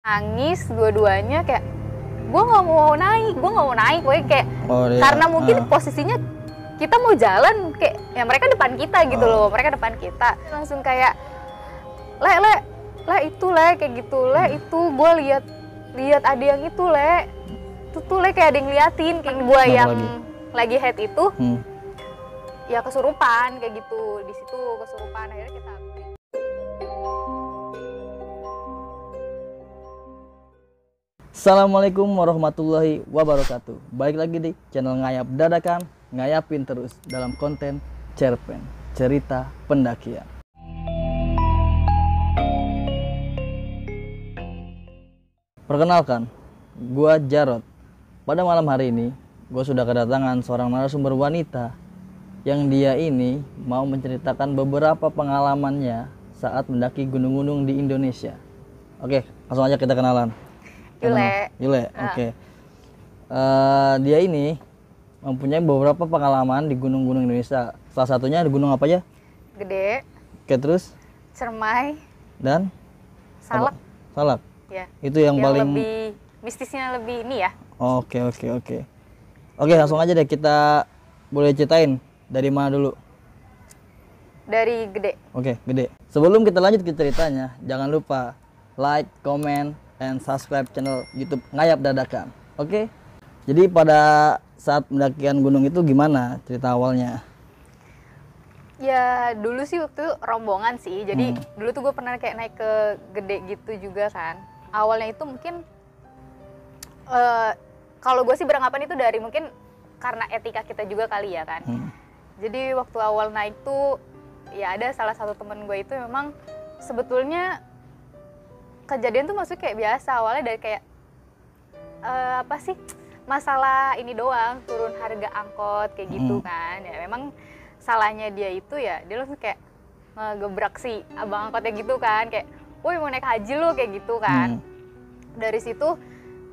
nangis dua-duanya kayak gue nggak mau naik gue kayak karena mungkin posisinya kita mau jalan kayak ya mereka depan kita gitu loh, mereka depan kita langsung kayak le itu le kayak gitu le itu gue lihat ada yang itu le itu tuh le kayak ada yang liatin kayak gue yang lagi head itu ya kesurupan kayak gitu, di situ kesurupan akhirnya kita. Assalamualaikum warahmatullahi wabarakatuh. Balik lagi di channel Ngayap Dadakan, ngayapin terus dalam konten cerpen cerita pendakian. Perkenalkan, gua Jarod. Pada malam hari ini, gua sudah kedatangan seorang narasumber wanita yang dia ini mau menceritakan beberapa pengalamannya saat mendaki gunung-gunung di Indonesia. Oke, langsung aja kita kenalan. Yule, oke. Dia ini mempunyai beberapa pengalaman di gunung-gunung Indonesia. Salah satunya di gunung apa aja? Gede. Oke, terus? Cermai. Dan? Salak. Salak? Ya. Itu yang paling... lebih, mistisnya lebih ini ya. Oke. Oke, langsung aja deh kita boleh ceritain dari mana dulu? Dari Gede. Oke, Gede. Sebelum kita lanjut ke ceritanya, jangan lupa like, comment, and subscribe channel YouTube Ngayap Dadakan. Oke? Jadi pada saat pendakian gunung itu gimana cerita awalnya? Ya dulu sih waktu itu rombongan sih. Jadi dulu tuh gue pernah kayak naik ke Gede gitu juga kan. Awalnya itu mungkin kalau gue sih beranggapan itu dari mungkin karena etika kita juga kali ya kan. Jadi waktu awal naik tuh ya ada salah satu temen gue itu memang sebetulnya kejadian tuh maksudnya kayak biasa, awalnya dari kayak apa sih, masalah ini doang, turun harga angkot kayak gitu kan. Ya memang salahnya dia itu ya dia langsung kayak ngegebrak si abang angkotnya gitu kan, kayak woi mau naik haji lu kayak gitu kan. Dari situ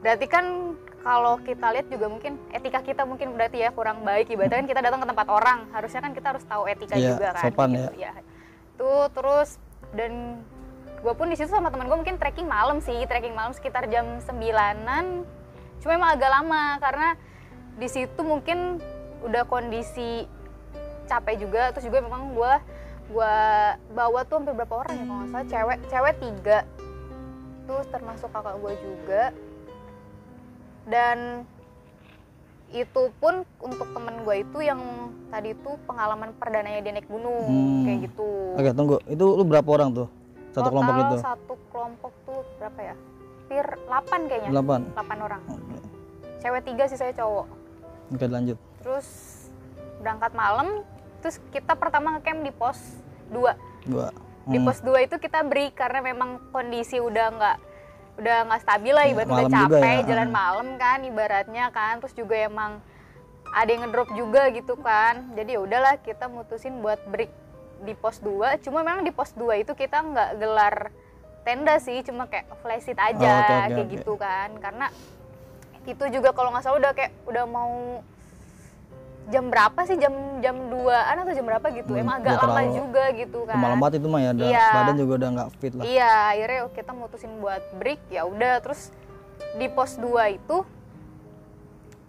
berarti kan kalau kita lihat juga mungkin etika kita mungkin berarti ya kurang baik, ibaratnya kan kita datang ke tempat orang harusnya kan kita harus tahu etika juga kan, sopan gitu ya. Tuh terus dan gue pun di situ sama temen gue mungkin trekking malam sekitar jam 9-an, cuma emang agak lama karena di situ mungkin udah kondisi capek juga, terus juga memang gue bawa tuh hampir berapa orang ya kalau nggak salah, cewek 3 terus termasuk kakak gue juga, dan itu pun untuk temen gue itu yang tadi tuh pengalaman perdananya dia naik gunung kayak gitu. Oke, tunggu, itu lu berapa orang tuh? Satu total kelompok itu? Satu kelompok tuh berapa ya? Hampir 8 kayaknya. 8 orang. Okay. Cewek 3 sih, saya cowok. Oke, lanjut. Terus berangkat malam, terus kita pertama ngecamp di pos 2. Di pos 2 itu kita break karena memang kondisi udah nggak stabil lah, ibaratnya udah capek ya. Jalan malam kan ibaratnya kan, terus juga emang ada yang ngedrop juga gitu kan. Jadi ya udahlah kita mutusin buat break di pos 2, cuma memang di pos 2 itu kita nggak gelar tenda sih, cuma kayak flashit aja kayak gitu kan, karena itu juga kalau nggak salah udah mau jam berapa sih, jam 2-an atau jam berapa gitu, emang agak lama juga gitu kan. Malam banget itu mah ya, badan juga udah nggak fit lah. Iya, akhirnya kita mutusin buat break, ya udah. Terus di pos 2 itu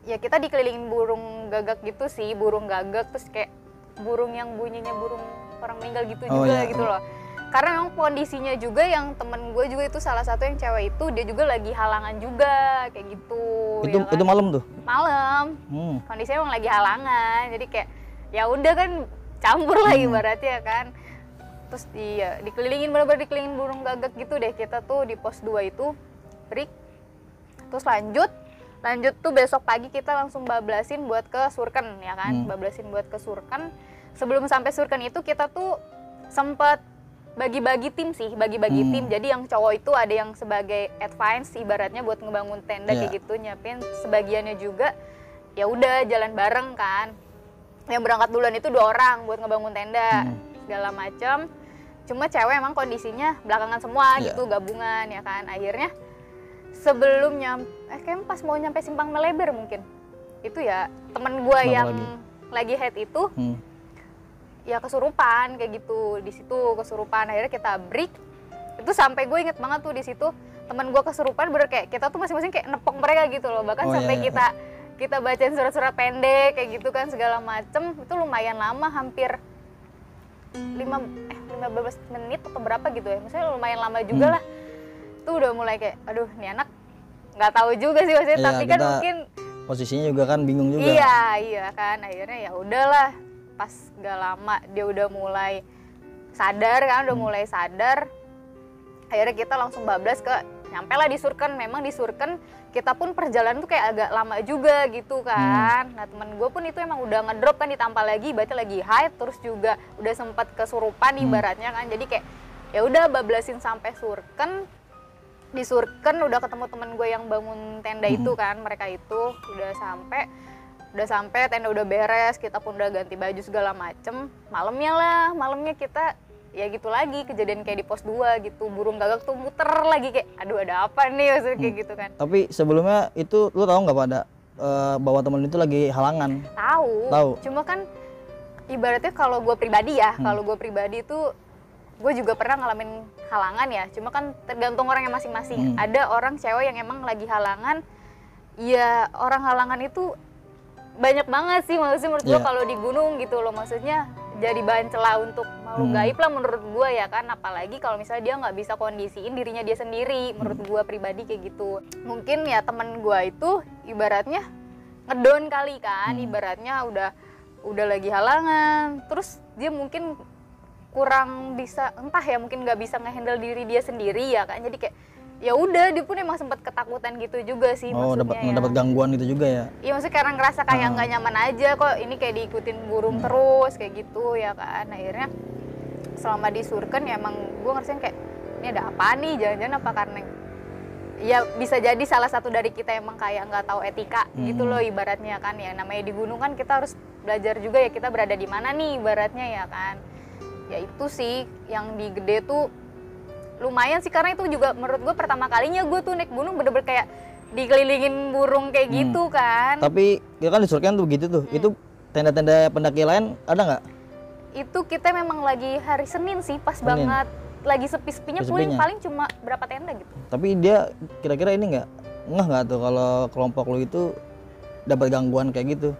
ya kita dikelilingin burung gagak gitu sih, burung gagak, terus kayak burung yang bunyinya burung orang meninggal gitu gitu loh. Karena memang kondisinya juga yang temen gue juga itu salah satu yang cewek itu dia juga lagi halangan juga kayak gitu. Itu ya kan? Itu malam tuh? Malam. Kondisinya emang lagi halangan. Jadi kayak ya udah kan campur lah ibaratnya kan. Terus dikelilingin, bener-bener dikelilingin burung gagak gitu deh kita tuh di pos 2 itu break. Terus lanjut tuh besok pagi kita langsung bablasin buat ke Surken ya kan. Bablasin buat ke Surken. Sebelum sampai Surken itu kita tuh sempet bagi-bagi tim sih, tim. Jadi yang cowok itu ada yang sebagai advance ibaratnya buat ngebangun tenda kayak gitu, nyiapin. Sebagiannya juga ya udah jalan bareng kan. Yang berangkat duluan itu 2 orang buat ngebangun tenda segala macam. Cuma cewek emang kondisinya belakangan semua gitu, gabungan ya kan. Akhirnya sebelum kayaknya pas mau nyampe Simpang Meleber mungkin. Itu ya temen gue yang lagi head itu ya kesurupan kayak gitu. Di situ kesurupan, akhirnya kita break. Itu sampai gue inget banget tuh di situ teman gue kesurupan bener kayak kita tuh masing-masing kayak nepok mereka gitu loh, bahkan sampai iya. kita bacain surat-surat pendek kayak gitu kan segala macem. Itu lumayan lama, hampir 15 menit atau berapa gitu ya, maksudnya lumayan lama juga lah. Tuh udah mulai kayak aduh nih anak nggak tahu juga sih maksudnya, Iya, tapi kan kita mungkin posisinya juga kan bingung juga. iya kan, akhirnya ya udahlah, pas gak lama dia udah mulai sadar kan, akhirnya kita langsung bablas ke nyampe lah di Surken. Memang di Surken kita pun perjalanan tuh kayak agak lama juga gitu kan. Nah temen gue pun itu emang udah ngedrop kan, ditampal lagi, berarti lagi high, terus juga udah sempat kesurupan ibaratnya kan. Jadi kayak ya udah bablasin sampai Surken. Di Surken udah ketemu temen gue yang bangun tenda itu kan, mereka itu udah sampai tenda udah beres, kita pun udah ganti baju segala macem. Malamnya kita ya gitu lagi, kejadian kayak di pos 2 gitu, burung gagak tuh muter lagi kayak aduh ada apa nih maksudnya kayak gitu kan. Tapi sebelumnya itu lu tahu nggak pada bahwa temen itu lagi halangan? Tahu. Cuma kan ibaratnya kalau gue pribadi ya, itu gue juga pernah ngalamin halangan ya, cuma kan tergantung orangnya masing-masing. Ada orang cewek yang emang lagi halangan, ya orang halangan itu banyak banget sih maksudnya menurut gue kalau di gunung gitu loh, maksudnya jadi bahan celah untuk makhluk gaib lah menurut gue ya kan. Apalagi kalau misalnya dia nggak bisa kondisiin dirinya dia sendiri, menurut gue pribadi kayak gitu. Mungkin ya temen gue itu ibaratnya ngedon kali kan, ibaratnya udah lagi halangan, terus dia mungkin kurang bisa, entah ya, mungkin nggak bisa ngehandle diri dia sendiri ya kan. Jadi kayak ya udah, dia pun emang sempat ketakutan gitu juga sih maksudnya. Dapat gangguan itu juga ya? Iya, maksudnya karena ngerasa kayak nggak nyaman aja, kok ini kayak diikutin burung terus kayak gitu ya kan. Akhirnya selama di Surken ya emang gue ngerasain kayak ini ada apa nih, jangan-jangan apa karena ya bisa jadi salah satu dari kita emang kayak nggak tahu etika gitu loh ibaratnya kan. Ya namanya di gunung kan kita harus belajar juga ya, kita berada di mana nih ibaratnya ya kan. Ya itu sih yang di Gede tuh lumayan sih, karena itu juga menurut gue pertama kalinya gue tuh naik gunung bener-bener kayak dikelilingin burung kayak gitu kan. Tapi ya kan di Surken tuh begitu tuh, itu tenda-tenda pendaki lain ada nggak? Itu kita memang lagi hari Senin sih, pas banget lagi sepi-sepinya, paling cuma berapa tenda gitu. Tapi dia kira-kira ini nggak tuh kalau kelompok lu itu dapat gangguan kayak gitu?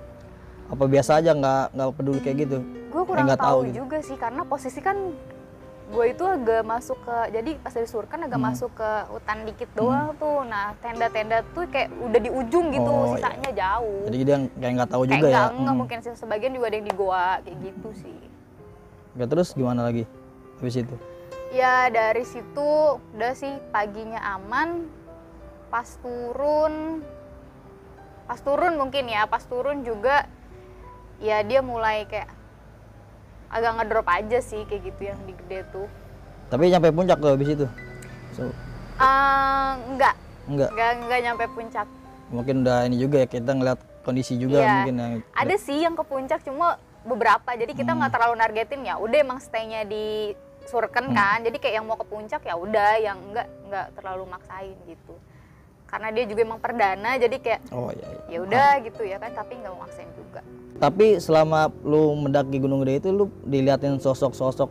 Apa biasa aja nggak peduli kayak gitu? Gue kurang tahu gitu juga sih, karena posisi kan gue itu agak masuk ke, jadi pas dari Surken agak masuk ke hutan dikit doang tuh. Nah tenda-tenda tuh kayak udah di ujung gitu, sisanya jauh. Jadi dia kayak nggak tahu juga ya? Enggak, mungkin sebagian juga ada yang di goa kayak gitu sih. Oke, terus gimana lagi habis itu? Ya dari situ udah sih paginya aman. Pas turun mungkin ya, pas turun juga ya dia mulai kayak agak ngedrop aja sih kayak gitu yang di Gede tuh. Tapi nyampe puncak tuh habis itu? Enggak nyampe puncak. Mungkin udah ini juga ya, kita ngeliat kondisi juga mungkin ya. Ada sih yang ke puncak, cuma beberapa. Jadi kita nggak terlalu nargetin, ya udah emang stay-nya di Surken kan. Jadi kayak yang mau ke puncak ya udah, yang enggak terlalu maksain gitu. Karena dia juga emang perdana, jadi kayak ya udah gitu ya kan, tapi nggak mau maksain juga. Tapi selama lu mendaki Gunung Gede itu lu diliatin sosok-sosok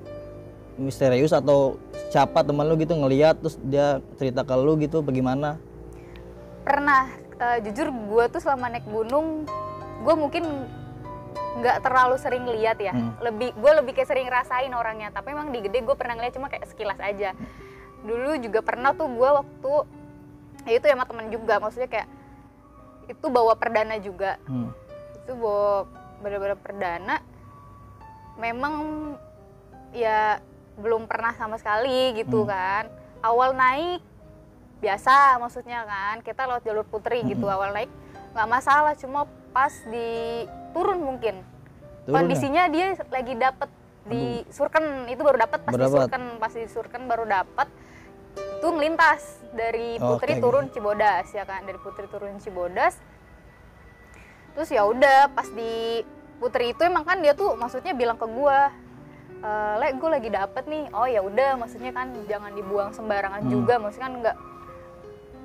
misterius atau siapa teman lu gitu ngeliat terus dia cerita ke lu gitu bagaimana? Pernah, jujur gue tuh selama naik gunung gue mungkin nggak terlalu sering lihat ya. Gue lebih kayak sering rasain orangnya. Tapi emang di Gede gue pernah ngeliat, cuma kayak sekilas aja. Dulu juga pernah tuh gue waktu ya itu sama temen juga, maksudnya kayak itu bawa perdana juga. Itu bawa bener-bener perdana, memang ya belum pernah sama sekali gitu kan. Awal naik biasa maksudnya kan, kita lewat jalur putri gitu, awal naik nggak masalah, cuma pas di turun mungkin kondisinya dia lagi dapet di Surken, itu baru dapet pas di Surken baru dapet itu ngelintas dari Putri turun Cibodas ya kan, dari Putri turun Cibodas. Terus ya udah pas di Putri itu emang kan dia tuh maksudnya bilang ke gua, gue lagi dapet nih. Oh ya udah, maksudnya kan jangan dibuang sembarangan juga, maksudnya kan nggak,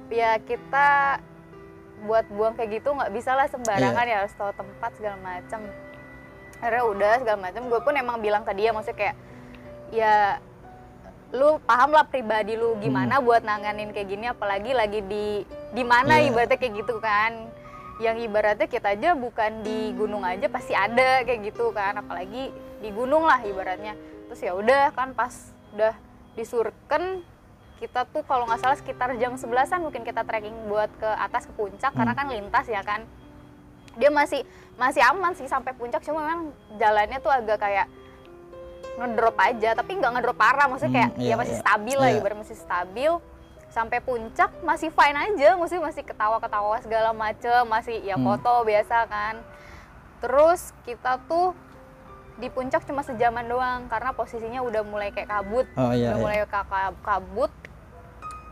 ya kita buat buang kayak gitu nggak bisa lah sembarangan, ya harus tahu tempat segala macam. Akhirnya udah segala macam, gue pun emang bilang ke dia, maksudnya kayak ya lu paham lah pribadi lu gimana buat nanganin kayak gini, apalagi lagi di mana ibaratnya kayak gitu kan, yang ibaratnya kita aja bukan di gunung aja pasti ada kayak gitu kan, apalagi di gunung lah ibaratnya. Terus ya udah kan pas udah disurken, kita tuh kalau nggak salah sekitar jam 11-an mungkin kita trekking buat ke atas ke puncak karena kan lintas ya kan. Dia masih aman sih sampai puncak, cuma memang jalannya tuh agak kayak ngedrop aja, tapi nggak ngedrop parah, maksudnya kayak ya masih stabil lah, ibarat masih stabil. Sampai puncak masih fine aja, maksudnya masih ketawa-ketawa segala macem, masih ya foto biasa kan. Terus kita tuh di puncak cuma sejaman doang karena posisinya udah mulai kayak kabut, mulai kabut.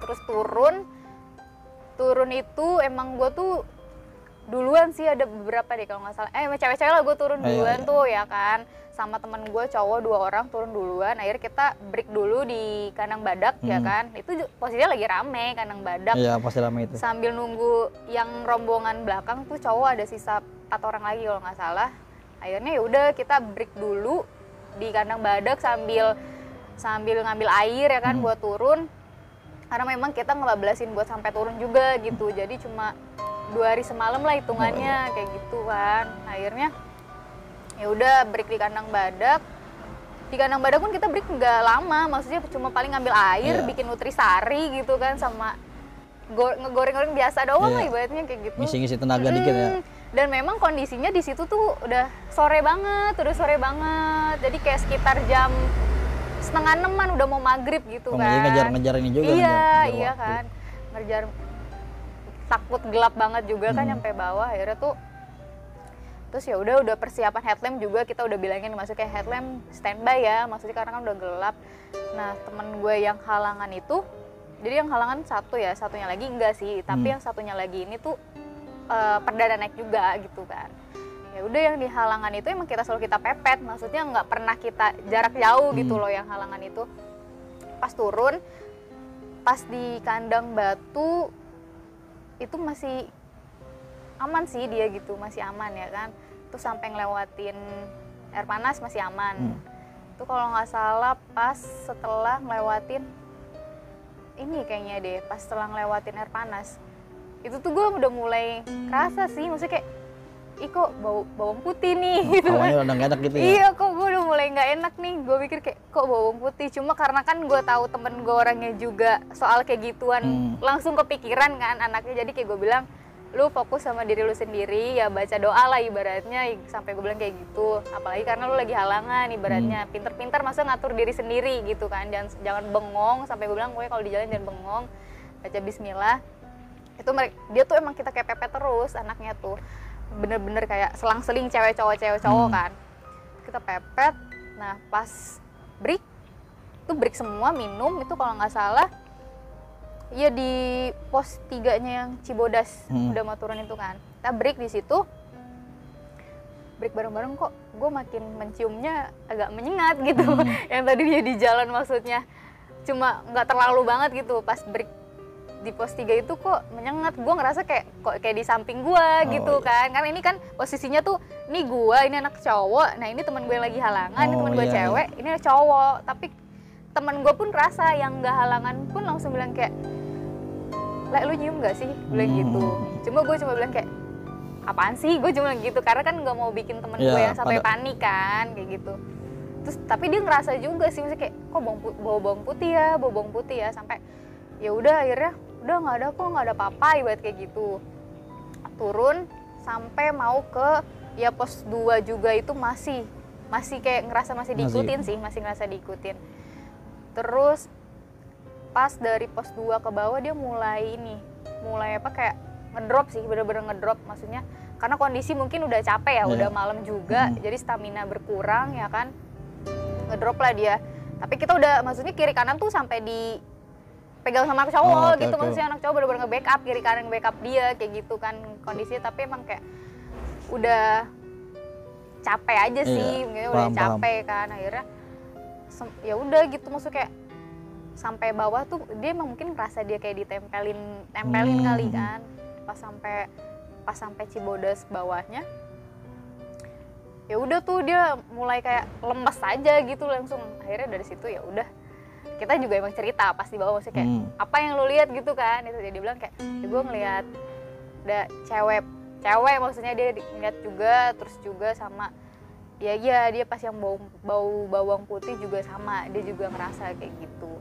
Terus turun itu emang gue tuh duluan sih, ada beberapa deh kalau nggak salah, cewek-cewek lah gue turun duluan tuh ya kan, sama temen gue cowok 2 orang turun duluan. Akhirnya kita break dulu di kandang badak ya kan, itu posisinya lagi rame kandang badak. Iya pasti rame itu. Sambil nunggu yang rombongan belakang tuh cowok ada sisa 4 orang lagi kalau nggak salah. Akhirnya ya udah kita break dulu di kandang badak sambil ngambil air ya kan buat turun, karena memang kita ngebablasin buat sampai turun juga gitu. Jadi cuma 2 hari semalam lah hitungannya kayak gitu kan. Akhirnya ya udah break di kandang badak. Di kandang badak pun kita break nggak lama, maksudnya cuma paling ngambil air, bikin nutrisari gitu kan, sama ngegoreng-goreng biasa doang lah ibaratnya kayak gitu. Ngisi-ngisi tenaga dikit ya. Dan memang kondisinya di situ tuh udah sore banget. Jadi kayak sekitar jam 5:30 udah mau maghrib gitu kan. Jadi ngejar ini juga. Iya kan. Ngejar, takut gelap banget juga kan nyampe bawah. Akhirnya tuh terus ya udah persiapan headlamp juga kita udah bilangin, maksudnya kayak headlamp standby ya, maksudnya karena kan udah gelap. Nah temen gue yang halangan itu, jadi yang halangan satunya lagi enggak sih, tapi yang satunya lagi ini tuh perdana naik juga gitu kan. Ya udah yang di halangan itu emang selalu kita pepet, maksudnya nggak pernah kita jarak jauh gitu loh yang halangan itu. Pas turun, pas di kandang batu itu masih aman sih dia gitu, masih aman ya kan. Terus sampai ngelewatin air panas masih aman. Itu kalau nggak salah pas setelah ngelewatin ini kayaknya deh, pas setelah ngelewatin air panas itu tuh gue udah mulai kerasa sih, maksudnya kayak ih kok bawang putih nih gitu kan. Udah gak enak gitu ya? Iya kok gue udah mulai gak enak nih, gue pikir kayak kok bawang putih, cuma karena kan gue tahu temen gue orangnya juga soal kayak gituan, langsung kepikiran kan anaknya. Jadi kayak gue bilang, lu fokus sama diri lu sendiri, ya baca doa lah ibaratnya, sampai gue bilang kayak gitu. Apalagi karena lu lagi halangan ibaratnya, pinter-pinter masa ngatur diri sendiri gitu kan, jangan bengong. Sampai gue bilang, gue kalau di jalan jangan bengong, baca bismillah. Itu dia tuh emang kita kayak pepet terus anaknya tuh, bener-bener kayak selang-seling cewek cowok kan, kita pepet. Nah pas break semua minum itu kalau nggak salah ya di pos 3-nya yang Cibodas, udah mau turun itu kan, kita break di situ, break bareng-bareng kok gue makin menciumnya agak menyengat gitu. Yang tadinya di jalan maksudnya cuma nggak terlalu banget gitu, pas break di pos 3 itu kok menyengat, gue ngerasa kayak di samping gue gitu kan, karena ini kan posisinya tuh ini gue, ini anak cowok, nah ini teman gue yang lagi halangan, ini teman gue cewek, ini cowok. Tapi teman gue pun rasa yang nggak halangan pun langsung bilang kayak, "Le, lu nyium nggak sih?" bilang gitu. Cuma gue cuma bilang kayak, apaan sih, gue cuma gitu, karena kan nggak mau bikin temen gue yang sampai panik kan kayak gitu. Terus tapi dia ngerasa juga sih, maksudnya kayak kok bau bawang putih ya, sampai ya udah akhirnya udah nggak ada apa-apa ibarat kayak gitu. Turun sampai mau ke ya pos 2 juga itu masih kayak ngerasa masih diikutin sih, masih ngerasa diikutin. Terus pas dari pos 2 ke bawah dia mulai kayak ngedrop sih, bener-bener ngedrop, maksudnya karena kondisi mungkin udah capek ya, udah malam juga, jadi stamina berkurang ya kan, ngedrop lah dia. Tapi kita udah, maksudnya kiri kanan tuh sampai dipegang sama anak cowok gitu, maksudnya anak cowok bener-bener nge-backup, kiri kanan nge-backup dia kayak gitu kan kondisinya. Tapi emang kayak udah capek aja sih, mungkin udah capek kan. Akhirnya ya udah gitu, maksudnya kayak sampai bawah tuh dia emang mungkin ngerasa dia kayak ditempelin kali kan. Pas sampai Cibodas bawahnya, ya udah tuh dia mulai kayak lemes aja gitu langsung. Akhirnya dari situ ya udah kita juga emang cerita pas di bawah, maksudnya kayak apa yang lu lihat gitu kan, itu dia bilang kayak ya gue ngeliat ada cewek maksudnya dia ngeliat juga, terus juga sama ya dia pas yang bau bawang putih juga sama, dia juga ngerasa kayak gitu.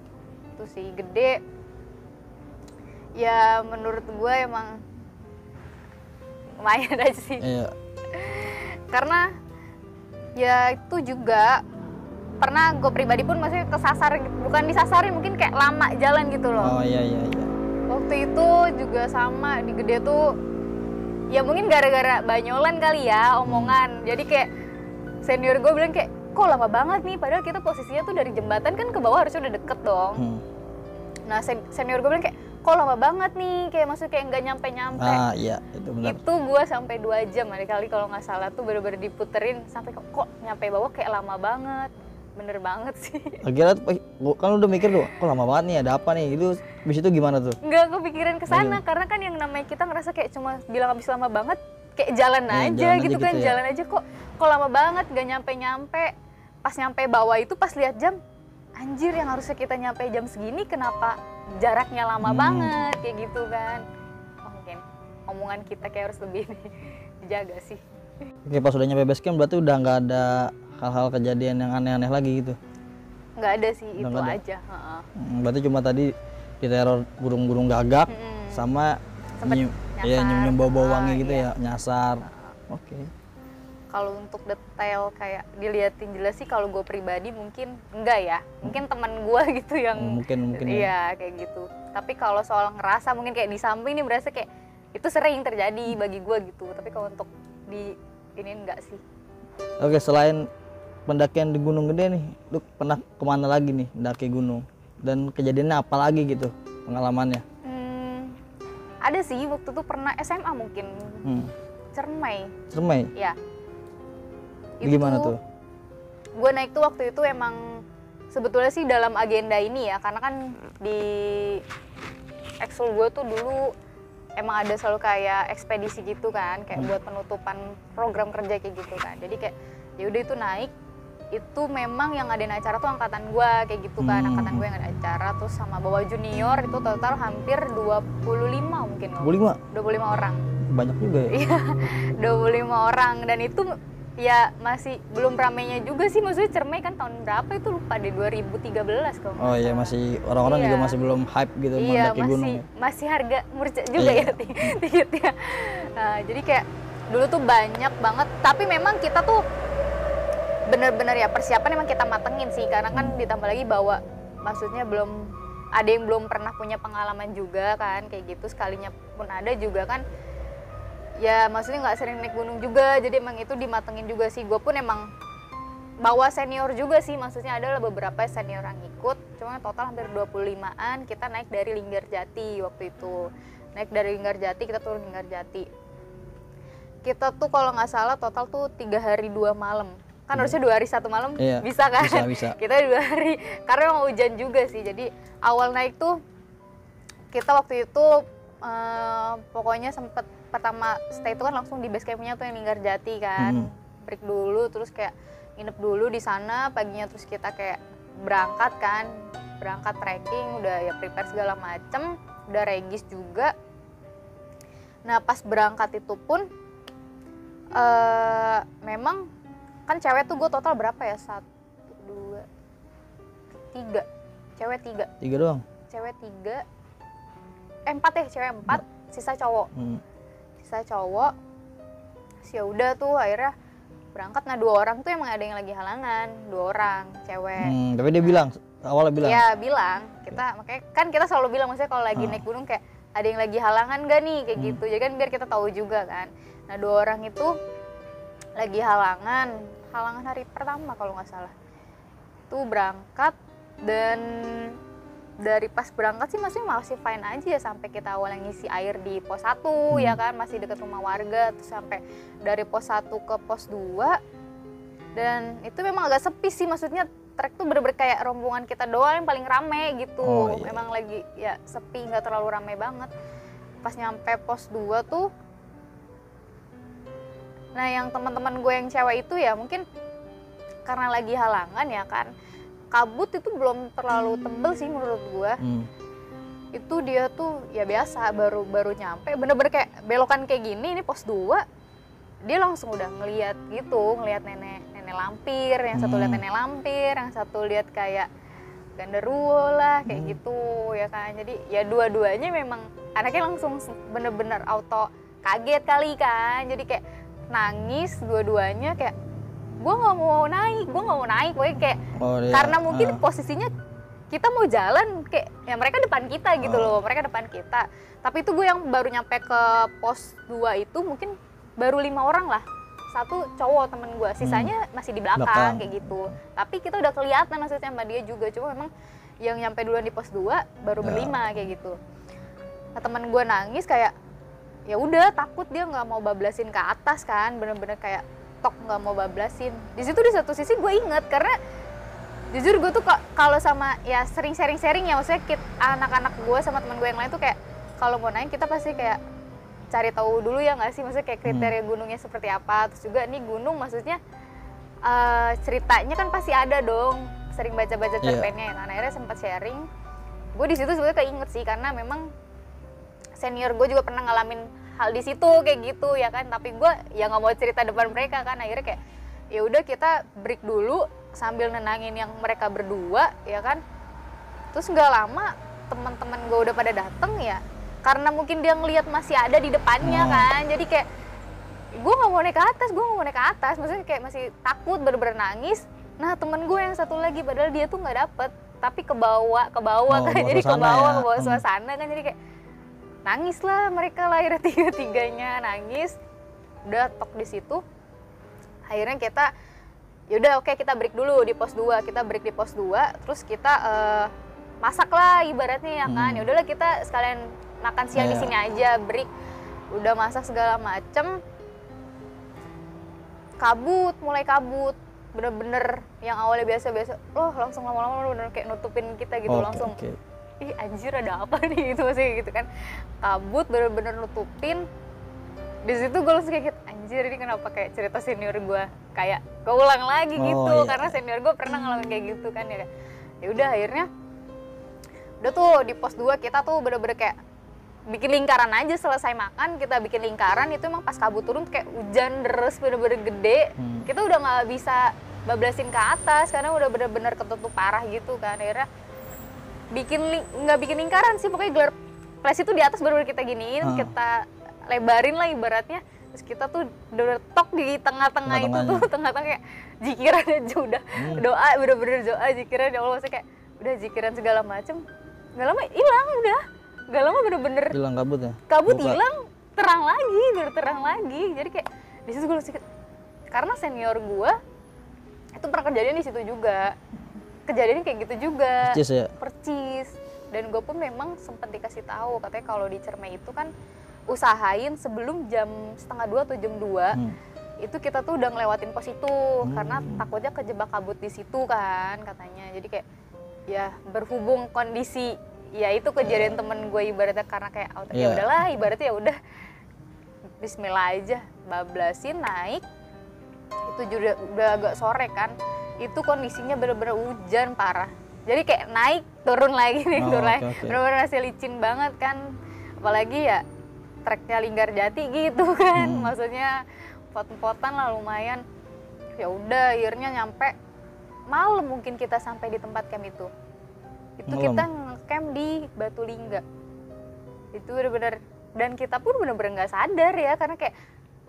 Itu sih gede ya, menurut gue emang lumayan aja sih. Iya. Karena ya itu juga pernah gue pribadi pun maksudnya kesasar, bukan disasarin, mungkin kayak lama jalan gitu loh. Oh iya. Waktu itu juga sama di Gede tuh, ya mungkin gara-gara banyolan kali ya omongan, jadi kayak senior gue bilang kayak kok lama banget nih, padahal kita posisinya tuh dari jembatan kan ke bawah harusnya udah deket dong. Nah senior gue bilang kayak kok lama banget nih, kayak maksudnya kayak nggak nyampe-nyampe. Iya itu benar. Itu gue sampai 2 jam ada kali kalau nggak salah tuh, bener-bener diputerin sampai kok nyampe bawah kayak lama banget. Bener banget sih. Akhirnya kan udah mikir tuh, kok lama banget nih, ada apa nih? Itu bis itu gimana tuh? Nggak kepikiran kesana, karena kan yang namanya kita ngerasa kayak cuma bilang habis lama banget, kayak jalan aja gitu kan, jalan aja kok lama banget, nggak nyampe-nyampe. Pas nyampe bawah itu pas lihat jam, anjir yang harusnya kita nyampe jam segini, kenapa jaraknya lama banget, kayak gitu kan. Oh, mungkin omongan kita kayak harus lebih dijaga sih. Oke, pas udah nyampe base camp berarti udah nggak ada hal-hal kejadian yang aneh-aneh lagi gitu? Nggak ada sih, udah itu ada. aja. Berarti cuma tadi diteror burung-burung gagak sama nyium bau-bau wangi gitu ya, nyasar. Oke. Kalau untuk detail kayak diliatin jelas sih, kalau gue pribadi mungkin enggak ya, mungkin teman gue gitu yang mungkin iya kayak gitu. Tapi kalau soal ngerasa mungkin kayak di samping nih berasa kayak itu sering terjadi bagi gue gitu. Tapi kalau untuk di ini enggak sih. Oke, selain pendakian di Gunung Gede nih, lu pernah kemana lagi nih mendaki gunung? Dan kejadiannya apa lagi gitu pengalamannya? Ada sih, waktu itu pernah SMA mungkin. Cermai. Ya. Gimana tuh? Gue naik tuh waktu itu emang sebetulnya sih dalam agenda ini ya, karena kan di ekskul gue tuh dulu emang ada selalu kayak ekspedisi gitu kan, kayak buat penutupan program kerja kayak gitu kan. Jadi kayak ya udah itu naik, itu memang yang ngadain acara tuh angkatan gue kayak gitu kan, angkatan gue yang ada acara, terus sama bawa junior itu total hampir 25 mungkin. 25 orang. Banyak juga ya? Iya, 25 orang, dan itu ya masih belum ramenya juga sih, maksudnya Cermai kan tahun berapa itu lupa deh, 2013 kalau. Oh iya, masih orang-orang juga masih belum hype gitu mendaki gunung. Iya, masih harga murca juga ya tiketnya. Nah, jadi kayak dulu tuh banyak banget, tapi memang kita tuh bener-bener ya persiapan emang kita matengin sih, karena kan ditambah lagi bawa, maksudnya belum ada yang belum pernah punya pengalaman juga kan kayak gitu, sekalinya pun ada juga kan ya maksudnya nggak sering naik gunung juga, jadi emang itu dimatengin juga sih. Gue pun emang bawa senior juga sih, maksudnya adalah beberapa senior yang ikut, cuma total hampir 25-an. Kita naik dari Linggarjati waktu itu, naik dari Linggarjati kita turun Linggarjati. Kita tuh kalau nggak salah total tuh 3 hari 2 malam, kan harusnya 2 hari 1 malam. Iya, bisa kan? Bisa. Kita 2 hari karena emang hujan juga sih. Jadi awal naik tuh kita waktu itu pokoknya sempet pertama stay itu kan langsung di base campnya tuh yang Linggarjati kan, break dulu, terus kayak nginep dulu di sana paginya, terus kita kayak berangkat trekking, udah ya prepare segala macem, udah regis juga. Nah pas berangkat itu pun memang kan cewek tuh gue total berapa ya, 1, 2, 3, cewek 3 doang? Cewek 3, 4 ya, cewek 4, sisa cowok. Ya udah tuh akhirnya berangkat. Nah 2 orang tuh emang ada yang lagi halangan, 2 orang cewek. Tapi dia bilang, awalnya bilang? Ya bilang, kita makanya kan kita selalu bilang, maksudnya kalau lagi naik gunung kayak ada yang lagi halangan gak nih, kayak gitu. Jadi kan biar kita tahu juga kan. Nah 2 orang itu lagi halangan hari pertama kalau nggak salah. Tuh berangkat, dan dari pas berangkat sih masih fine aja ya, sampai kita awalnya ngisi air di pos 1 ya kan, masih deket rumah warga, terus sampai dari pos 1 ke pos 2, dan itu memang agak sepi sih, maksudnya trek tuh bener-bener kayak rombongan kita doang yang paling rame gitu. Memang lagi ya sepi, nggak terlalu rame banget. Pas nyampe pos 2 tuh, nah yang teman-teman gue yang cewek itu ya mungkin karena lagi halangan ya kan, kabut itu belum terlalu tebel sih menurut gue. Itu dia tuh ya biasa baru nyampe, bener-bener kayak belokan kayak gini, ini pos 2 dia langsung udah ngeliat nenek lampir, yang satu lihat nenek lampir, yang satu lihat kayak genderuwo lah kayak gitu ya kan. Jadi ya dua-duanya memang anaknya langsung bener-bener auto kaget kali kan, jadi kayak nangis dua-duanya, kayak gue nggak mau naik pokoknya kayak karena mungkin posisinya kita mau jalan, kayak ya mereka depan kita gitu loh, mereka depan kita. Tapi itu gue yang baru nyampe ke pos 2 itu mungkin baru 5 orang lah, satu cowok temen gue, sisanya masih di belakang kayak gitu. Tapi kita udah kelihatan maksudnya sama dia juga, cuma memang yang nyampe duluan di pos 2 baru berlima kayak gitu. Nah temen gue nangis kayak ya udah takut, dia nggak mau bablasin ke atas kan, bener-bener kayak tok nggak mau bablasin. Di situ di satu sisi gue inget karena jujur gue tuh kalau sama ya sering sharing ya, maksudnya anak-anak gue sama teman gue yang lain tuh kayak kalau mau naik kita pasti kayak cari tahu dulu ya nggak sih, maksudnya kayak kriteria gunungnya seperti apa, terus juga nih gunung maksudnya ceritanya kan pasti ada dong, sering baca-baca cerpennya. Nah akhirnya sempat sharing, gue di situ sebenarnya keinget sih karena memang senior gue juga pernah ngalamin hal di situ kayak gitu ya kan, tapi gue ya nggak mau cerita depan mereka kan. Akhirnya kayak ya udah kita break dulu sambil nenangin yang mereka berdua ya kan. Terus nggak lama teman-teman gue udah pada dateng ya, karena mungkin dia ngelihat masih ada di depannya kan, jadi kayak gue nggak mau naik ke atas, maksudnya kayak masih takut, bener-bener nangis. Nah temen gue yang satu lagi padahal dia tuh nggak dapet, tapi ke bawah kan, jadi ke bawah suasana kan, jadi kayak nangis lah mereka lah, akhirnya tiga-tiganya nangis. Udah tok di situ, akhirnya kita yaudah oke, kita break dulu di pos 2, terus kita masak lah ibaratnya ya kan. Ya udahlah kita sekalian makan siang di sini aja, break. Udah masak segala macem, mulai kabut, bener-bener yang awalnya biasa-biasa, langsung lama-lama bener kayak nutupin kita gitu, langsung. Ih anjir ada apa nih gitu maksudnya gitu kan, kabut bener-bener nutupin. Di situ gue langsung kayak anjir ini kenapa kayak cerita senior gue kayak keulang lagi gitu, karena senior gue pernah ngalamin kayak gitu kan ya. Ya udah akhirnya udah tuh di pos 2 kita tuh bener-bener kayak bikin lingkaran aja, selesai makan kita bikin lingkaran. Itu emang pas kabut turun kayak hujan deres bener-bener gede, kita udah nggak bisa bablasin ke atas karena udah bener-bener ketutup parah gitu kan. Akhirnya nggak bikin lingkaran sih, pokoknya gelar flash itu di atas bener-bener kita giniin, kita lebarin lah ibaratnya. Terus kita tuh udah tok di tengah-tengah itu tuh, tengah-tengah kayak jikiran aja udah, doa bener-bener doa jikiran, ya Allah, maksudnya kayak udah jikiran segala macem. Nggak lama hilang, udah nggak lama bener-bener hilang kabut hilang, terang lagi. Jadi kayak di situ gue sedikit, karena senior gue itu pernah kejadian di situ juga, kejadian kayak gitu juga, percis. Dan gue pun memang sempat dikasih tahu katanya kalau di Cermai itu kan usahain sebelum jam 1:30 atau jam 2 itu kita tuh udah ngelewatin pos itu, karena takutnya kejebak kabut di situ kan katanya. Jadi kayak ya berhubung kondisi ya itu kejadian temen gue ibaratnya, karena kayak ya udahlah ibaratnya ya udah bismillah aja, bablasin naik. Itu juga udah agak sore kan, itu kondisinya bener-bener hujan parah, jadi kayak naik turun lagi bener-bener masih licin banget kan, apalagi ya treknya Linggarjati gitu kan, maksudnya pot-potan lah lumayan. Ya udah akhirnya nyampe malam, mungkin kita sampai di tempat camp itu kita nge-camp di Batu Lingga. Itu bener-bener, dan kita pun bener-bener nggak sadar ya, karena kayak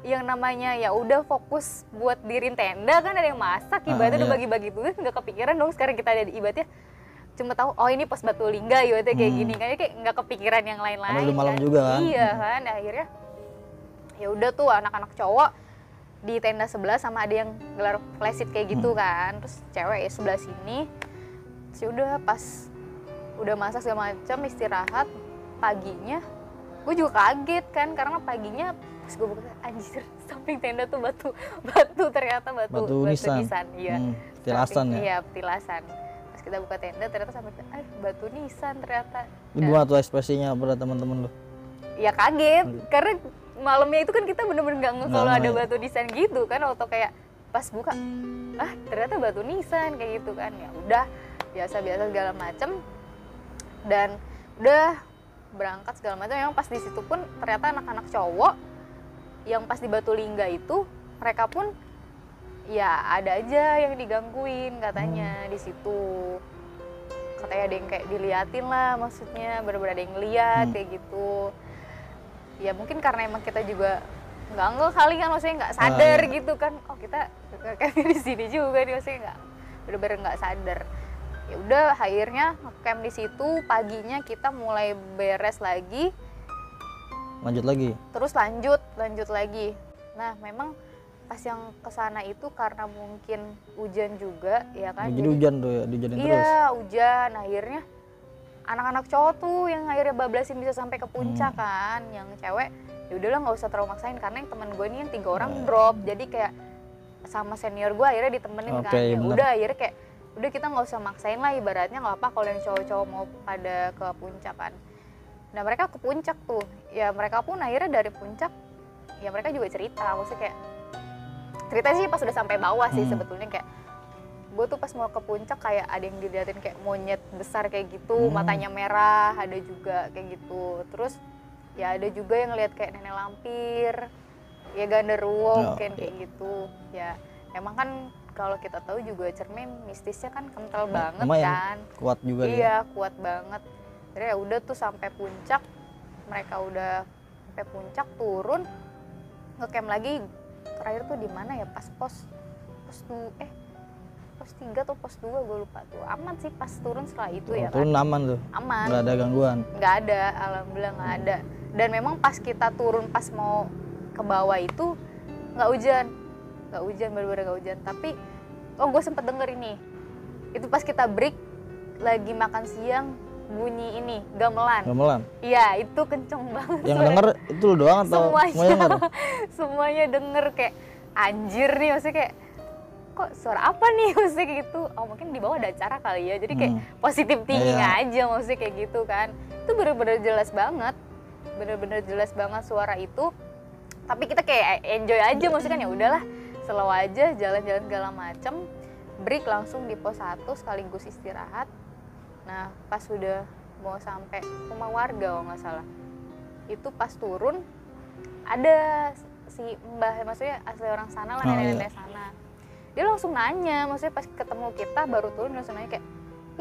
yang namanya ya udah fokus buat dirin tenda kan, ada yang masak ibaratnya udah bagi-bagi tugas, nggak kepikiran dong sekarang kita ada di ibaratnya, cuma tahu ini pos Batu Lingga ibaratnya kayak gini, kayak nggak kepikiran yang lain-lain malam kan juga kan. Iya kan. Akhirnya ya udah tuh anak-anak cowok di tenda sebelah, sama ada yang gelar flashit kayak gitu kan, terus cewek ya sebelah sini. Terus udah pas udah masak segala macam, istirahat, paginya gue juga kaget kan, karena paginya pas gue buka, anjir samping tenda tuh batu ternyata batu nisan. Iya, petilasan ya. Iya, petilasan. Pas kita buka tenda ternyata sampai batu nisan ternyata. Gimana tuh ekspresinya pada teman-teman lo? Ya kaget, karena malamnya itu kan kita bener-bener nggak ngeh kalau ada batu nisan gitu kan, atau kayak pas buka ternyata batu nisan kayak gitu kan. Ya udah biasa-biasa segala macem. Dan udah berangkat segala macam. Memang pas di situ pun ternyata anak-anak cowok yang pas di Batulingga itu mereka pun ya ada aja yang digangguin katanya di situ. Katanya ada yang kayak diliatin lah, maksudnya bener-bener ada yang ngeliat kayak gitu. Ya mungkin karena emang kita juga nggak kali kan, maksudnya nggak sadar gitu kan. Oh kita kayak di sini juga nih, maksudnya nggak bener-bener nggak sadar. Ya udah akhirnya ngecamp di situ, paginya kita mulai beres lagi. Lanjut lagi. Terus lanjut lagi. Nah memang pas yang kesana itu karena mungkin hujan juga ya kan. Jadi hujan tuh ya, dihujanin terus. Iya hujan, akhirnya anak-anak cowok tuh yang akhirnya bablasin bisa sampai ke puncak kan. Yang cewek ya udahlah nggak usah terlalu maksain, karena yang teman gue ini yang 3 orang drop, jadi kayak sama senior gue akhirnya ditemenin kan. Ya udah akhirnya kayak udah kita nggak usah maksain lah, ibaratnya nggak apa kalau yang cowok-cowok mau pada ke puncak kan. Nah mereka ke puncak tuh, ya mereka pun akhirnya dari puncak ya mereka juga cerita, maksudnya kayak cerita sih pas udah sampai bawah sih sebetulnya, kayak gue tuh pas mau ke puncak kayak ada yang diliatin kayak monyet besar kayak gitu, matanya merah, ada juga kayak gitu. Terus ya ada juga yang ngeliat kayak nenek lampir, ya genderuwo mungkin kayak gitu. Ya emang kan kalau kita tahu juga Cermai mistisnya kan kental banget kan. Kuat juga iya, kuat banget. Jadi ya udah tuh sampai puncak, mereka udah sampai puncak turun, ngecamp lagi. Terakhir tuh di mana ya, pas pos 3 atau pos 2 gue lupa tuh. Aman sih pas turun setelah itu ya turun kan. aman tuh. Aman. Nggak ada gangguan. Nggak ada, alhamdulillah nggak ada. Dan memang pas kita turun pas mau ke bawah itu nggak hujan, bener-bener nggak hujan. Tapi gue sempet denger ini, itu pas kita break lagi makan siang bunyi ini gamelan. Iya itu kenceng banget. Yang denger itu lu doang atau semuanya denger? Semuanya denger, kayak anjir nih, maksudnya kayak kok suara apa nih, maksudnya kayak gitu. Oh mungkin di bawah ada acara kali ya, jadi kayak positif thinking aja, maksudnya kayak gitu kan. Itu bener-bener jelas banget suara itu. Tapi kita kayak enjoy aja, maksudnya kan ya udahlah slow aja, jalan-jalan segala macem. Break langsung di pos 1 sekaligus istirahat. Nah pas sudah mau sampai rumah warga kalau nggak salah, itu pas turun ada si mbah, maksudnya asli orang sana lah, nenek-nenek sana. Dia langsung nanya, maksudnya pas ketemu kita baru turun langsung nanya kayak,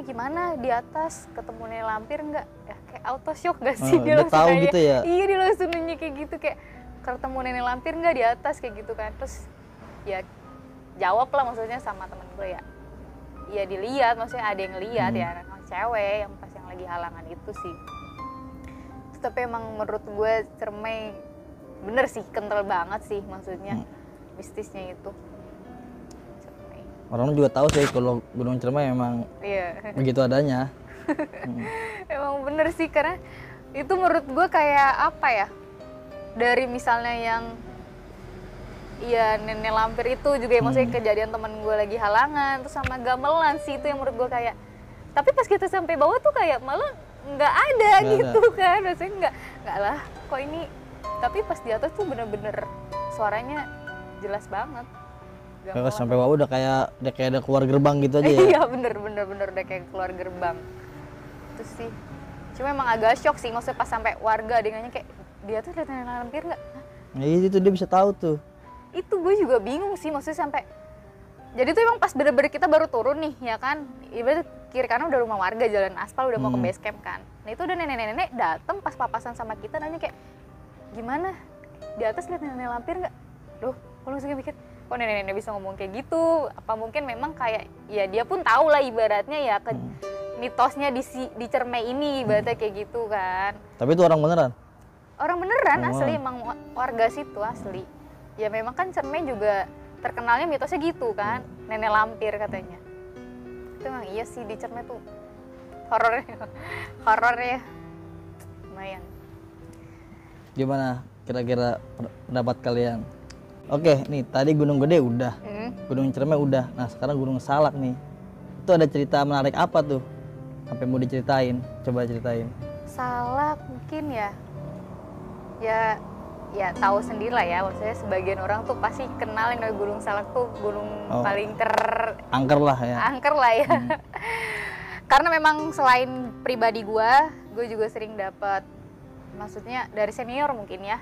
gimana di atas ketemu nenek lampir nggak? Ya kayak auto shock gak sih, dia langsung tahu nanya. Gitu ya? Iya dia langsung nanya kayak gitu, kayak ketemu nenek lampir nggak di atas kayak gitu kan. Terus ya jawab lah maksudnya sama temen gue ya dilihat, maksudnya ada yang lihat ya anak cewek yang pas yang lagi halangan itu sih. Terus, tapi emang menurut gue Cermai bener sih kental banget sih, maksudnya mistisnya itu. Cermai. Orang juga tahu sih kalau Gunung Cermai emang begitu adanya. Emang bener sih, karena itu menurut gue kayak apa ya, dari misalnya yang nenek lampir itu juga ya, maksudnya kejadian temen gue lagi halangan, terus sama gamelan sih, itu yang menurut gue kayak, tapi pas kita sampai bawah tuh kayak malah nggak ada gitu kan, maksudnya nggak lah kok ini. Tapi pas di atas tuh bener-bener suaranya jelas banget. Kalau sampai bawah udah kayak ada keluar gerbang gitu aja ya. Iya bener udah kayak keluar gerbang. Itu sih. Cuma emang agak shock sih, maksudnya pas sampai warga dia nanya kayak, dia tuh lihat nenek lampir nggak? Nah itu dia bisa tahu tuh. Itu gue juga bingung sih, maksudnya sampai, jadi tuh emang pas bener-bener kita baru turun nih ya kan, ibarat kiri kanan udah rumah warga, jalan aspal, udah mau ke base camp kan. Nah itu udah nenek-nenek dateng pas papasan sama kita nanya kayak, gimana di atas lihat nenek lampir nggak? Loh, gue langsung mikir, kok nenek-nenek bisa ngomong kayak gitu? Apa mungkin memang kayak, ya dia pun tahu lah ibaratnya ya ke mitosnya di Cermai ini ibaratnya kayak gitu kan. Tapi itu orang beneran? Orang beneran, asli emang warga situ asli. Ya memang kan Cermai juga terkenalnya mitosnya gitu kan, nenek lampir katanya. Itu emang iya sih, di Cermai tuh horornya lumayan. Gimana kira-kira pendapat kalian? Oke, nih tadi Gunung Gede udah, Gunung Cermai udah. Nah sekarang Gunung Salak nih. Itu ada cerita menarik apa tuh? Sampai mau diceritain? Coba ceritain. Salak mungkin ya tahu sendiri lah ya, maksudnya sebagian orang tuh pasti kenal yang Gunung Salak tuh gunung paling angker lah ya. Angker lah ya. Karena memang selain pribadi gue juga sering dapat, maksudnya dari senior mungkin ya,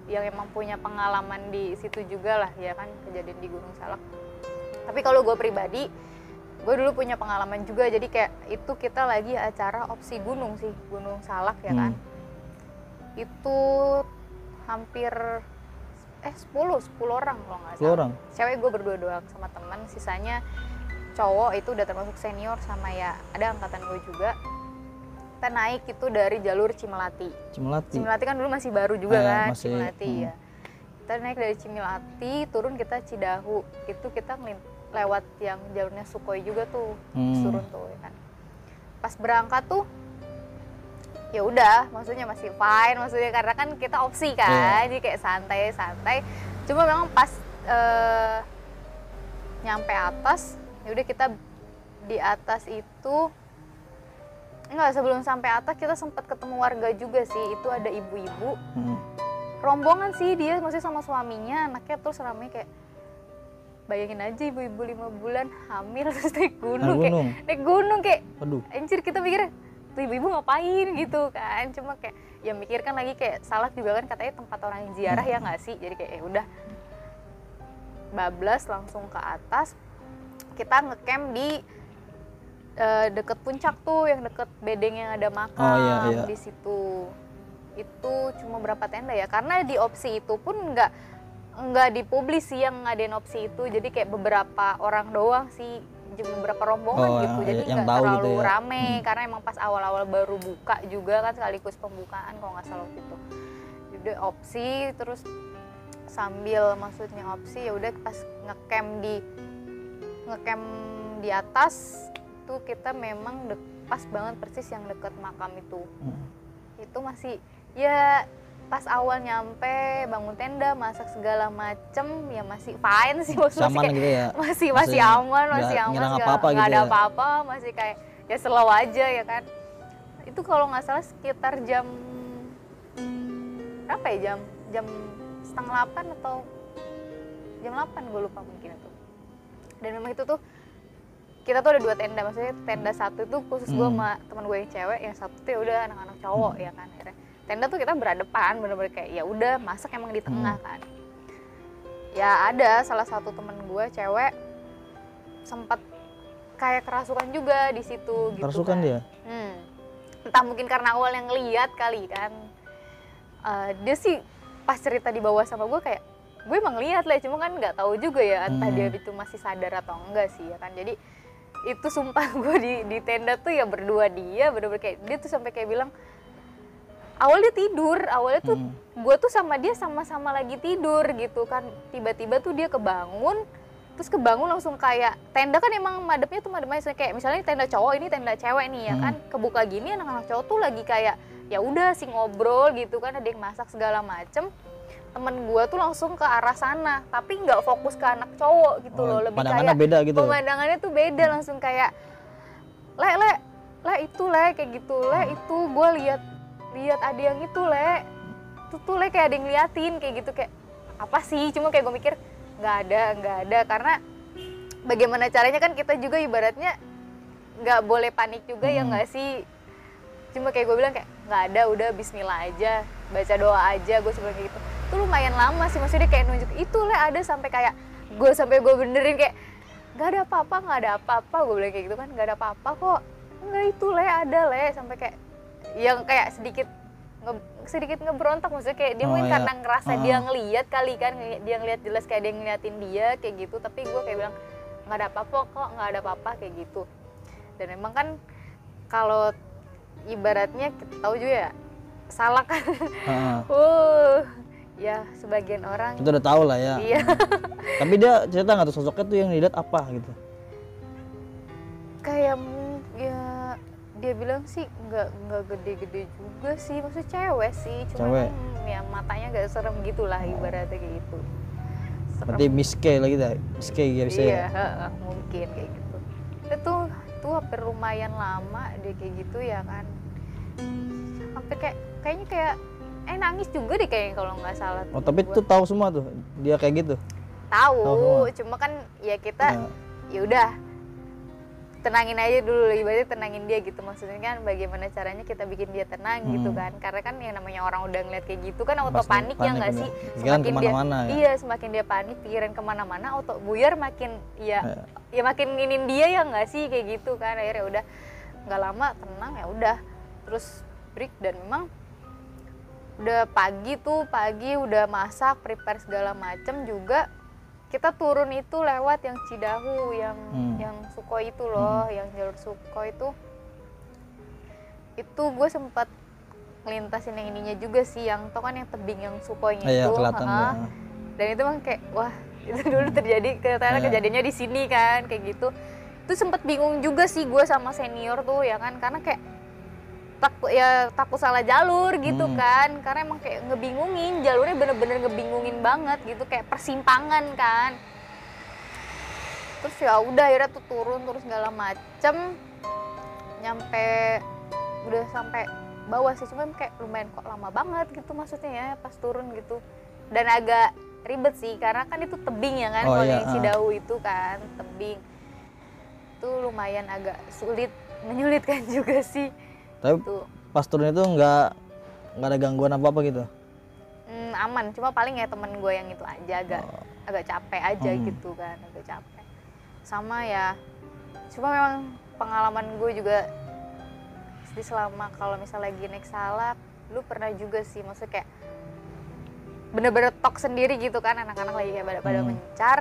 yang emang punya pengalaman di situ juga lah ya kan, kejadian di Gunung Salak. Tapi kalau gue pribadi, gue dulu punya pengalaman juga, jadi kayak itu kita lagi acara opsi gunung sih, Gunung Salak ya kan. Itu hampir 10 orang kalau nggak salah. Orang. Cewek gue berdua doang sama teman, sisanya cowok, itu udah termasuk senior sama ya ada angkatan gue juga. Kita naik itu dari jalur Cimelati kan dulu masih baru juga kan, Cimelati ya. Kita naik dari Cimelati, turun kita Cidahu, itu kita lewat yang jalurnya Sukhoi juga tuh, turun tuh ya kan. Pas berangkat tuh ya udah, maksudnya masih fine, maksudnya karena kan kita opsi kan, jadi kayak santai-santai. Cuma memang pas nyampe atas, ya udah kita di atas itu, enggak, sebelum sampai atas kita sempat ketemu warga juga sih. Itu ada ibu-ibu, rombongan sih dia, maksudnya sama suaminya, anaknya, terus ramai kayak, bayangin aja ibu-ibu 5 bulan hamil terus naik gunung, naik gunung kayak, aduh, anjir, kita mikirnya tuh ibu-ibu ngapain gitu kan. Cuma kayak ya mikirkan lagi kayak Salak juga kan katanya tempat orang ziarah ya nggak sih, jadi kayak udah bablas langsung ke atas. Kita ngecamp di deket puncak tuh, yang deket bedeng yang ada makam. Di situ itu cuma berapa tenda ya, karena di opsi itu pun nggak dipublis sih yang ngadain opsi itu, jadi kayak beberapa orang doang sih, beberapa rombongan gitu, jadi nggak terlalu gitu ya, rame. Karena emang pas awal-awal baru buka juga kan, sekaligus pembukaan kalau nggak salah gitu. Jadi opsi, terus sambil maksudnya opsi ya udah pas ngecamp di atas tuh kita memang pas banget persis yang deket makam itu. Itu masih ya pas awal nyampe bangun tenda, masak segala macem ya masih fine sih, maksudnya gitu ya? masih aman, nggak ada apa-apa, masih kayak ya slow aja ya kan. Itu kalau nggak salah sekitar jam berapa ya, jam 7:30 atau jam 8, gue lupa mungkin itu. Dan memang itu tuh kita tuh ada 2 tenda, maksudnya tenda satu itu khusus gue sama teman gue yang cewek, yang satu tuh ya udah anak-anak cowok ya kan. Akhirnya tenda tuh kita berhadapan, bener-bener kayak ya udah masak emang di tengah kan. Ya ada salah satu temen gue cewek sempat kayak kerasukan juga di situ gitu. Kerasukan kan dia? Entah mungkin karena awal yang lihat kali kan. Dia sih pas cerita di bawah sama gue kayak, gue emang lihat lah, cuma kan nggak tahu juga ya entah dia itu masih sadar atau enggak sih ya kan. Jadi itu sumpah gue di tenda tuh ya berdua dia, bener-bener kayak dia tuh sampai kayak bilang, awalnya tuh gue tuh sama dia sama-sama lagi tidur gitu kan, tiba-tiba tuh dia kebangun langsung kayak tenda kan emang madepnya tuh kayak misalnya tenda cowok, ini tenda cewek nih ya kan, kebuka gini anak-anak cowok tuh lagi kayak ya udah sih ngobrol gitu kan, ada yang masak segala macem. Temen gue tuh langsung ke arah sana, tapi nggak fokus ke anak cowok gitu loh, lebih kayak beda gitu. Pemandangannya tuh beda, langsung kayak le itu kayak gitu, itu gue lihat ada yang itu tuh kayak ada yang ngeliatin kayak gitu, kayak apa sih, cuma kayak gue mikir nggak ada karena bagaimana caranya kan kita juga ibaratnya nggak boleh panik juga ya nggak sih. Cuma kayak gue bilang kayak nggak ada, udah bismillah aja, baca doa aja, gue sebenarnya gitu. Itu lumayan lama sih, maksudnya kayak nunjuk itu ada sampai kayak gue benerin kayak nggak ada apa-apa, gue bilang kayak gitu kan, nggak ada apa-apa kok, nggak itu ada sampai kayak yang kayak sedikit ngeberontak, maksudnya kayak dia mungkin karena ngerasa dia ngeliat kali kan, dia ngeliat jelas kayak dia ngeliatin dia kayak gitu, tapi gue kayak bilang nggak ada apa-apa kok, nggak ada apa-apa kayak gitu. Dan memang kan kalau ibaratnya kita tahu juga ya, Salak kan ya sebagian orang kita udah tahu lah ya. Iya. Tapi dia cerita nggak tuh sosoknya tuh yang dilihat apa gitu? Kayak ya dia bilang sih nggak gede-gede juga sih, maksudnya cewek sih, cuma ya matanya gak serem gitulah ibaratnya kayak gitu. Berarti miske lagi dah, miske ya bisa ya? Iya, mungkin kayak gitu. Itu hampir lumayan lama dia kayak gitu ya kan. Hampir kayaknya kayak nangis juga deh kayaknya kalau nggak salah. Oh tapi itu tahu semua tuh dia kayak gitu? Tahu, cuma kan ya kita ya udah tenangin aja dulu, ibaratnya tenangin dia gitu. Maksudnya kan bagaimana caranya kita bikin dia tenang gitu kan, karena kan yang namanya orang udah ngeliat kayak gitu kan auto panik ya nggak sih, semakin dia iya semakin dia panik, pikiran kemana-mana, auto buyar makin ya makin inin dia ya nggak sih kayak gitu kan. Akhirnya udah nggak lama tenang, ya udah terus break. Dan memang udah pagi udah masak, prepare segala macem juga. Kita turun itu lewat yang Cidahu, yang Sukhoi itu loh, yang jalur Sukhoi itu gue sempat ngelintasin yang ininya juga sih, yang tau kan yang tebing yang Sukhoinya itu. Dan itu emang kayak wah, itu dulu terjadi, ternyata kejadiannya di sini kan kayak gitu. Itu sempat bingung juga sih gue sama senior tuh ya kan, karena kayak takut salah jalur gitu kan, karena emang kayak ngebingungin, jalurnya bener-bener ngebingungin banget gitu, kayak persimpangan kan. Terus ya udah akhirnya tuh turun terus segala macem, udah sampai bawah sih, cuman kayak lumayan kok lama banget gitu maksudnya ya pas turun gitu. Dan agak ribet sih karena kan itu tebing ya kan, kalau yang Cidahu itu kan tebing, itu lumayan agak menyulitkan juga sih. Tapi pas turun itu nggak ada gangguan apa gitu? Aman, cuma paling ya temen gue yang itu aja agak capek aja gitu kan, agak capek. Sama ya, cuma memang pengalaman gue juga selama kalau misalnya lagi naik salak, lu pernah juga sih, maksudnya kayak bener-bener tok sendiri gitu kan, anak-anak lagi kayak pada mencar,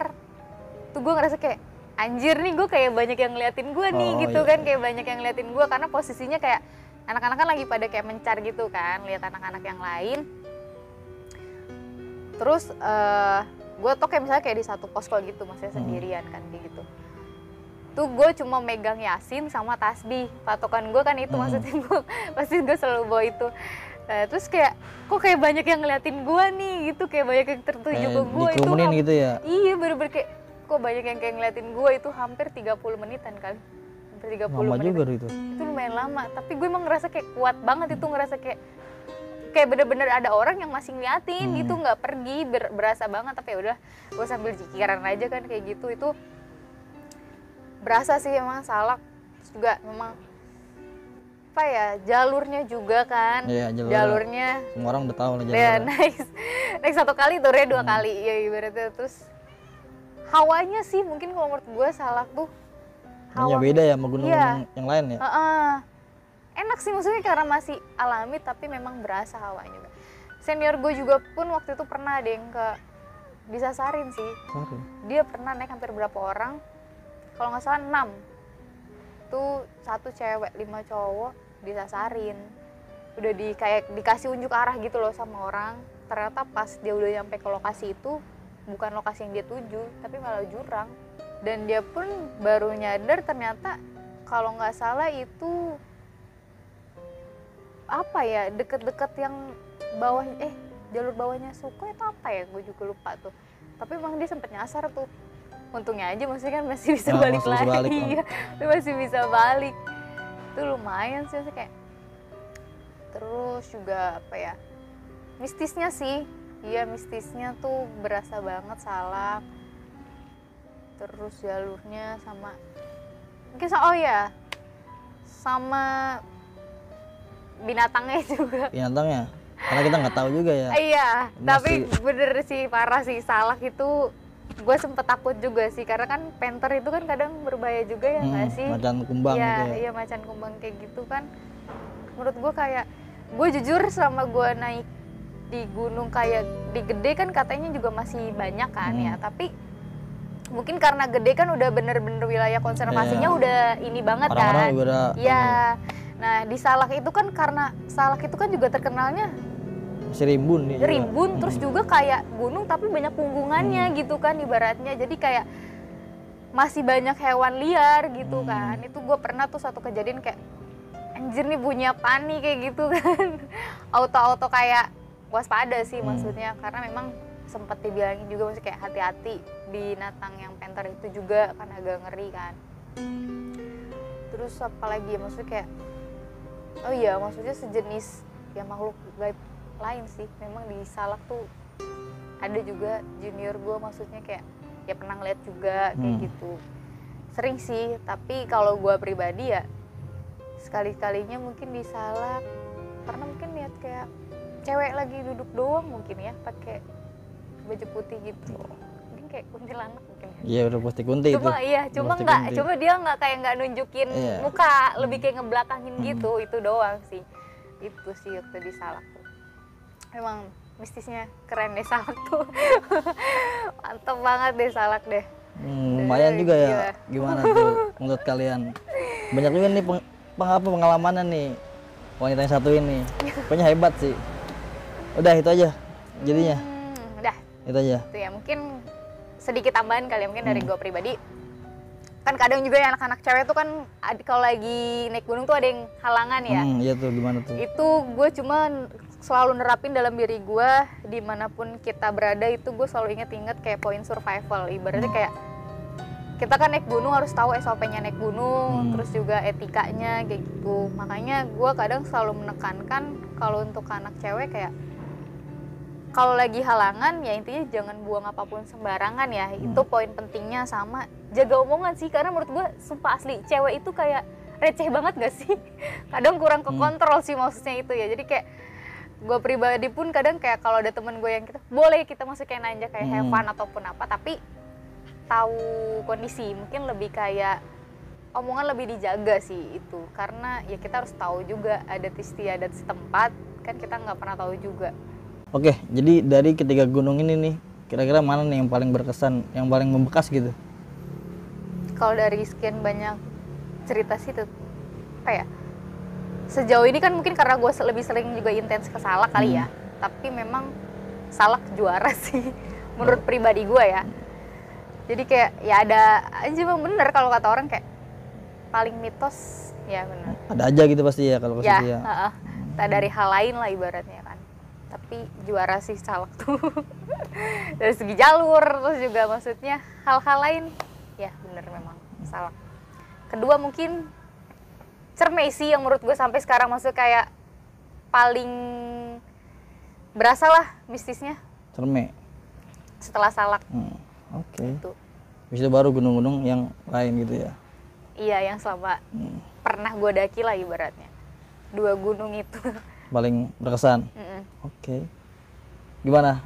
tuh gue ngerasa kayak anjir nih, gue kayak banyak yang ngeliatin gue nih gitu kan, kayak banyak yang ngeliatin gue karena posisinya kayak anak-anak kan lagi pada kayak mencar gitu kan, lihat anak-anak yang lain. Terus gue tuh kayak misalnya kayak di satu posko gitu, maksudnya sendirian kan kayak gitu. Tuh gue cuma megang Yasin sama tasbih, patokan gue kan itu, maksudnya gue pasti gue selalu bawa itu. Terus kayak kok kayak banyak yang ngeliatin gue nih gitu, kayak banyak yang tertuju ke gue itu. Gitu ya? Iya bener-bener kayak kok banyak yang kayak ngeliatin gue, itu hampir 30 menitan kali. 30 lama menit. Juga itu Lumayan lama, tapi gue emang ngerasa kayak kuat banget itu, ngerasa kayak bener-bener ada orang yang masih ngeliatin gitu, nggak pergi, berasa banget. Tapi ya udah, gue sambil jikiran aja kan kayak gitu. Itu berasa sih emang salak. Terus juga memang apa ya, jalurnya juga kan, jalurnya semua orang udah tahu lah jalurnya. Ya naik satu kali turunnya 2 kali ya ibaratnya. Terus hawanya sih mungkin kalau menurut gue salak tuh hawanya beda ya sama gunung yang lain ya. Enak sih maksudnya karena masih alami, tapi memang berasa hawanya juga. Senior gue juga pun waktu itu pernah ada yang disasarin sih. Dia pernah naik hampir berapa orang, kalau nggak salah 6 tuh, 1 cewek 5 cowok disasarin. Udah kayak dikasih unjuk arah gitu loh sama orang. Ternyata pas dia udah nyampe ke lokasi itu, bukan lokasi yang dia tuju, tapi malah jurang. Dan dia pun baru nyadar ternyata kalau nggak salah itu apa ya, deket-deket yang bawah, jalur bawahnya Sukhoi itu apa ya, gue juga lupa tuh. Tapi emang dia sempet nyasar tuh. Untungnya aja maksudnya kan masih bisa balik lagi. Masih bisa balik. Itu lumayan sih kayak. Terus juga apa ya, mistisnya sih. Iya, mistisnya tuh berasa banget salak. Terus jalurnya sama mungkin sama binatangnya juga. Binatangnya? Karena kita nggak tahu juga ya. Iya, tapi bener sih, parah sih salak itu. Gue sempet takut juga sih, karena kan panther itu kan kadang berbahaya juga ya nggak sih? Macan kumbang ya, gitu ya. Iya, macan kumbang kayak gitu kan. Menurut gue kayak, gue jujur selama gue naik di gunung kayak di Gede kan katanya juga masih banyak kan ya, tapi mungkin karena Gede kan udah bener-bener wilayah konservasinya udah ini banget kan. Iya. Nah di Salak itu kan, karena Salak itu kan juga terkenalnya masih rimbun nih. Rimbun, terus juga kayak gunung tapi banyak punggungannya gitu kan ibaratnya. Jadi kayak masih banyak hewan liar gitu kan. Itu gue pernah tuh satu kejadian kayak anjir nih bunyi apaan nih kayak gitu kan. Auto-auto kayak waspada sih maksudnya, karena memang sempat dibilangin juga maksudnya kayak hati-hati binatang yang panther itu juga kan agak ngeri kan. Terus apalagi ya, maksudnya kayak oh iya, maksudnya sejenis ya makhluk gaib lain sih. Memang di Salak tuh ada juga junior gue, maksudnya kayak ya pernah ngeliat juga kayak gitu. Sering sih, tapi kalau gue pribadi ya sekali-kalinya mungkin di Salak karena mungkin lihat kayak cewek lagi duduk doang mungkin ya pakai baju putih gitu, mungkin kayak kuntilanak mungkin ya. Iya udah pasti kunti itu. Cuma iya, cuma Pasti nggak, kunti. cuma dia nggak kayak nggak nunjukin Iya. muka, lebih kayak ngebelakangin gitu, itu doang sih. Itu sih waktu di Salak tuh. Memang mistisnya keren deh Salak tuh. Mantep banget deh Salak deh. Lumayan juga ya. Gila. Gimana tuh menurut kalian? Banyak juga nih pengalamannya nih wanita yang satu ini. Pokoknya hebat sih. Udah itu aja jadinya. Udah, Itu aja. itu ya mungkin sedikit tambahan kali ya, mungkin dari gue pribadi. Kan kadang juga ya anak-anak cewek tuh kan kalau lagi naik gunung tuh ada yang halangan ya. Iya tuh gimana tuh? Itu gue cuma selalu nerapin dalam diri gue, dimanapun kita berada itu gue selalu inget-inget kayak poin survival. Ibaratnya kayak kita kan naik gunung harus tahu SOP-nya naik gunung, terus juga etikanya kayak gitu. Makanya gue kadang selalu menekankan kalau untuk anak cewek kayak kalau lagi halangan ya intinya jangan buang apapun sembarangan ya. Itu poin pentingnya, sama jaga omongan sih, karena menurut gue sumpah asli cewek itu kayak receh banget gak sih? Kadang kurang kekontrol sih maksudnya itu ya. Jadi kayak gue pribadi pun kadang kayak kalau ada temen gue yang kita boleh kita masukin aja kayak have fun ataupun apa, tapi tahu kondisi, mungkin lebih kayak omongan lebih dijaga sih itu, karena ya kita harus tahu juga adat istiadat setempat, kan kita nggak pernah tahu juga. Oke, jadi dari ketiga gunung ini nih, kira-kira mana nih yang paling berkesan, yang paling membekas gitu? Kalau dari sekian banyak cerita sih tuh apa ya, sejauh ini kan mungkin karena gue lebih sering juga intens ke Salak kali ya, tapi memang Salak juara sih menurut pribadi gue ya. Jadi kayak ya ada aja bang, bener kalau kata orang kayak paling mitos ya, bener Ada aja gitu pasti ya kalau ke ya, situ ya. tak dari hal lain lah ibaratnya kan, tapi juara sih Salak tuh. Dari segi jalur, terus juga maksudnya hal-hal lain ya bener memang Salak. Kedua mungkin Cermai sih yang menurut gue sampai sekarang maksud kayak paling berasa lah mistisnya Cermai. setelah Salak. Oke. Itu Habis itu baru gunung-gunung yang lain gitu ya. iya yang selama pernah gue daki lah ibaratnya, 2 gunung itu. Paling berkesan. Oke. Gimana?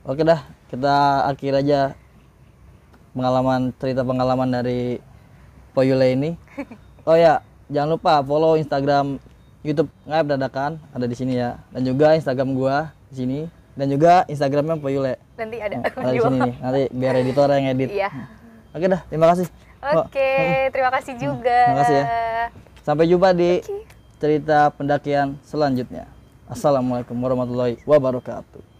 Oke dah, kita akhir aja cerita pengalaman dari Poyule ini. Oh ya, jangan lupa follow Instagram, YouTube Ngaib Dadakan ada di sini ya, dan juga Instagram gua di sini, dan juga Instagramnya Poyule. Nanti ada Ada di sini nih. Nanti biar editor yang edit. Iya. Oke dah, terima kasih. Oke, terima kasih juga. Terima kasih ya. Sampai jumpa di cerita pendakian selanjutnya. Assalamualaikum warahmatullahi wabarakatuh.